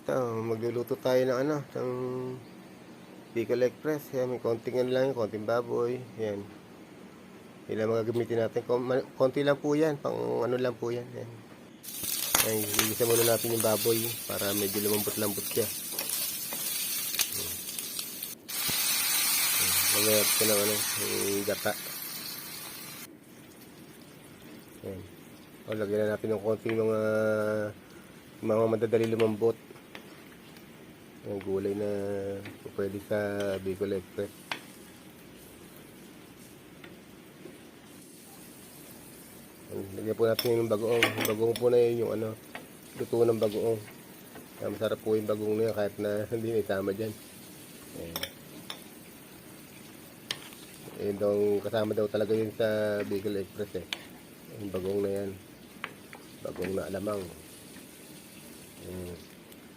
Ito, magluluto tayo ng ano, ng Bicol Express. Yan, may konting ano lang, konting baboy. Yan. Yan lang mga gamitin natin. Konti lang po yan, pang ano lang po yan. Yan. Ay, igisa muna natin yung baboy para medyo lumambot-lambot siya. Magayat ko ng ano, yung gata. Yan. O, lagyan na natin ng konting mga madadali lumambot. Yung gulay na pwede sa Bicol Express. Lagyan po natin yung bagoong. Yung bagoong po na yun yung ano, luto ng bagoong. Kaya masarap po yung bagoong na yan kahit na hindi na itama dyan. Ayun daw, kasama daw talaga yun sa Bicol Express eh. Yung bagoong na yan. Bagoong na alamang.